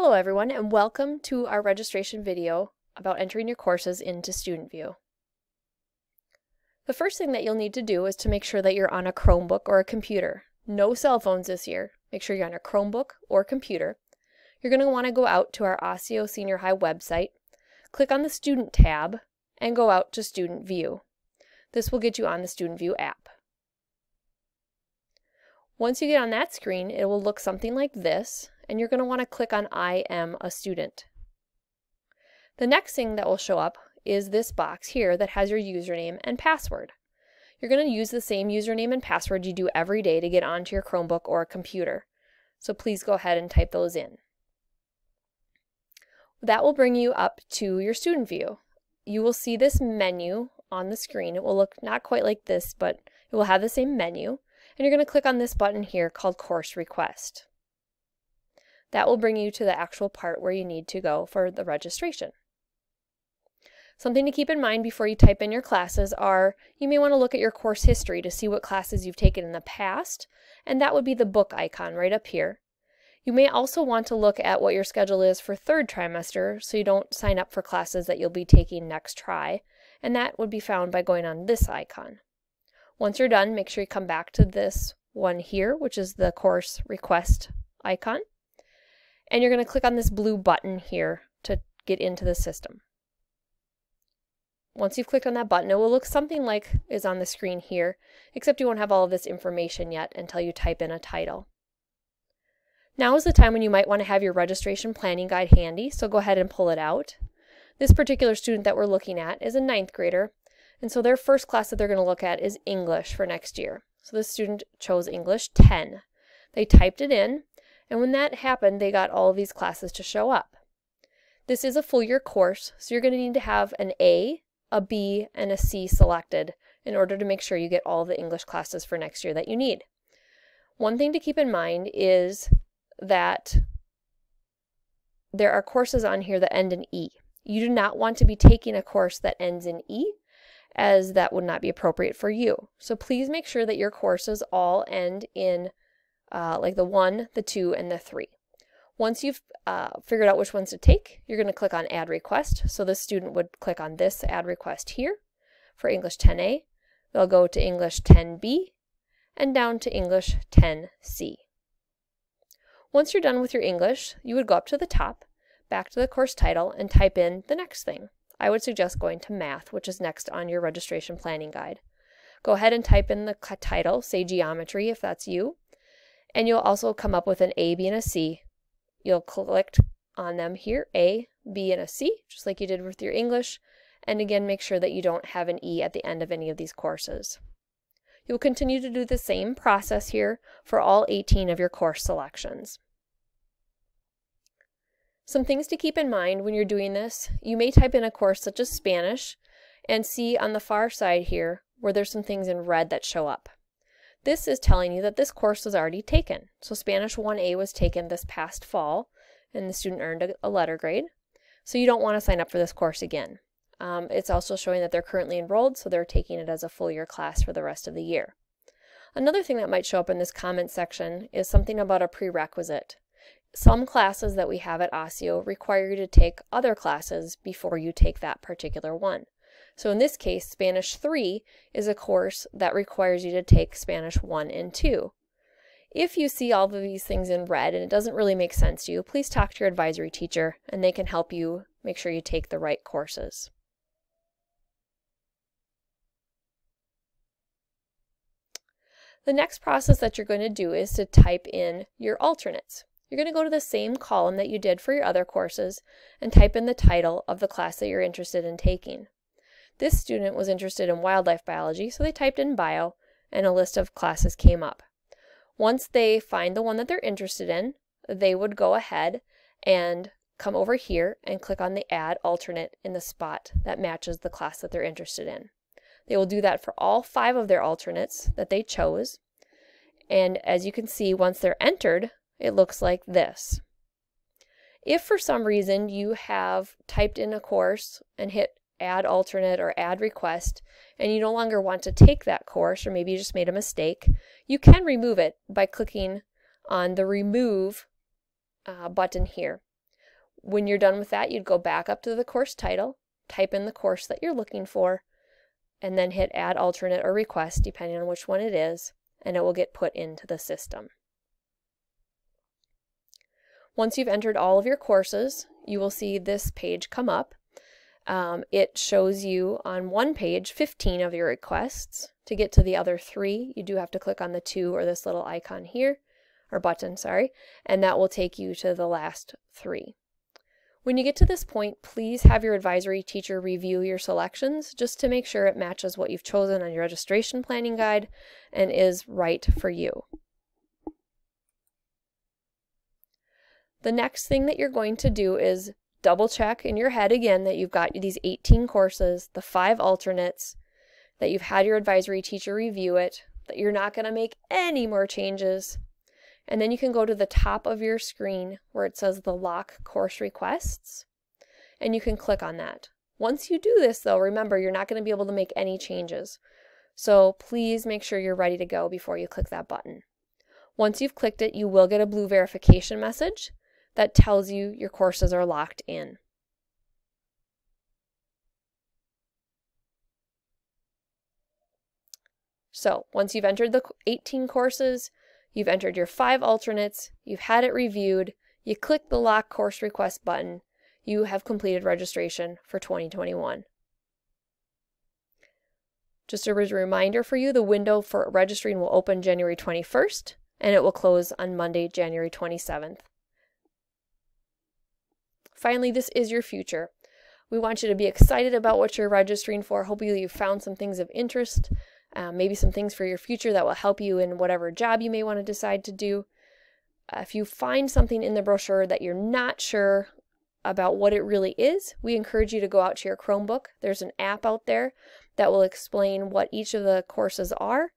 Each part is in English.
Hello everyone, and welcome to our registration video about entering your courses into StudentView. The first thing that you'll need to do is to make sure that you're on a Chromebook or a computer. No cell phones this year. Make sure you're on a Chromebook or computer. You're going to want to go out to our Osseo Senior High website, click on the Student tab, and go out to StudentView. This will get you on the StudentView app. Once you get on that screen, it will look something like this, and you're going to want to click on I am a student. The next thing that will show up is this box here that has your username and password. You're going to use the same username and password you do every day to get onto your Chromebook or computer. So please go ahead and type those in. That will bring you up to your StudentView. You will see this menu on the screen. It will look not quite like this, but it will have the same menu. And you're going to click on this button here called Course Request. That will bring you to the actual part where you need to go for the registration. Something to keep in mind before you type in your classes are you may want to look at your course history to see what classes you've taken in the past, and that would be the book icon right up here. You may also want to look at what your schedule is for third trimester so you don't sign up for classes that you'll be taking next try, and that would be found by going on this icon. Once you're done, make sure you come back to this one here, which is the course request icon. And you're going to click on this blue button here to get into the system. Once you've clicked on that button, it will look something like is on the screen here, except you won't have all of this information yet until you type in a title. Now is the time when you might want to have your registration planning guide handy, so go ahead and pull it out. This particular student that we're looking at is a 9th grader, and so their first class that they're going to look at is English for next year. So this student chose English 10. They typed it in, and when that happened, they got all of these classes to show up. This is a full year course, so you're going to need to have an A, a B, and a C selected in order to make sure you get all of the English classes for next year that you need. One thing to keep in mind is that there are courses on here that end in E. You do not want to be taking a course that ends in E, as that would not be appropriate for you. So please make sure that your courses all end in like the 1, the 2, and the 3. Once you've figured out which ones to take, you're going to click on Add Request. So the student would click on this Add Request here for English 10A. They'll go to English 10B and down to English 10C. Once you're done with your English, you would go up to the top, back to the course title, and type in the next thing. I would suggest going to Math, which is next on your registration planning guide. Go ahead and type in the title, say Geometry if that's you, and you'll also come up with an A, B, and a C. You'll click on them here, A, B, and a C, just like you did with your English, and again make sure that you don't have an E at the end of any of these courses. You'll continue to do the same process here for all 18 of your course selections. Some things to keep in mind when you're doing this: you may type in a course such as Spanish and see on the far side here where there's some things in red that show up. This is telling you that this course was already taken. So Spanish 1A was taken this past fall and the student earned a letter grade. So you don't want to sign up for this course again. It's also showing that they're currently enrolled, so they're taking it as a full year class for the rest of the year. Another thing that might show up in this comment section is something about a prerequisite. Some classes that we have at Osseo require you to take other classes before you take that particular one. So in this case, Spanish 3 is a course that requires you to take Spanish 1 and 2. If you see all of these things in red and it doesn't really make sense to you, please talk to your advisory teacher and they can help you make sure you take the right courses. The next process that you're going to do is to type in your alternates. You're going to go to the same column that you did for your other courses and type in the title of the class that you're interested in taking. This student was interested in wildlife biology, so they typed in bio and a list of classes came up. Once they find the one that they're interested in, they would go ahead and come over here and click on the Add Alternate in the spot that matches the class that they're interested in. They will do that for all 5 of their alternates that they chose. And as you can see, once they're entered, it looks like this. If for some reason you have typed in a course and hit Add Alternate or Add Request and you no longer want to take that course, or maybe you just made a mistake, you can remove it by clicking on the Remove button here. When you're done with that, you'd go back up to the course title, type in the course that you're looking for, and then hit Add Alternate or Request, depending on which one it is, and it will get put into the system. Once you've entered all of your courses, you will see this page come up. It shows you on one page 15 of your requests. To get to the other 3, you do have to click on the 2 or this little icon here, or button, sorry, and that will take you to the last 3. When you get to this point, please have your advisory teacher review your selections just to make sure it matches what you've chosen on your registration planning guide and is right for you. The next thing that you're going to do is double check in your head again that you've got these 18 courses, the 5 alternates, that you've had your advisory teacher review it, that you're not going to make any more changes. And then you can go to the top of your screen where it says the Lock Course Requests, and you can click on that. Once you do this though, remember you're not going to be able to make any changes. So please make sure you're ready to go before you click that button. Once you've clicked it, you will get a blue verification message that tells you your courses are locked in. So once you've entered the 18 courses, you've entered your 5 alternates, you've had it reviewed, you click the Lock Course Request button, you have completed registration for 2021. Just a reminder for you, the window for registering will open January 21st and it will close on Monday, January 27th. Finally, this is your future. We want you to be excited about what you're registering for. Hopefully you found some things of interest, maybe some things for your future that will help you in whatever job you may want to decide to do. If you find something in the brochure that you're not sure about what it really is, we encourage you to go out to your Chromebook. There's an app out there that will explain what each of the courses are.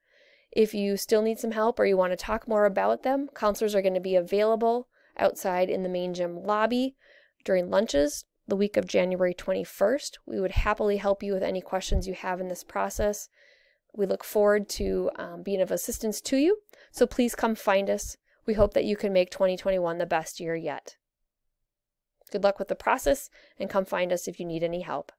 If you still need some help or you want to talk more about them, counselors are going to be available outside in the main gym lobby during lunches the week of January 21st. We would happily help you with any questions you have in this process. We look forward to being of assistance to you, so please come find us. We hope that you can make 2021 the best year yet. Good luck with the process, and come find us if you need any help.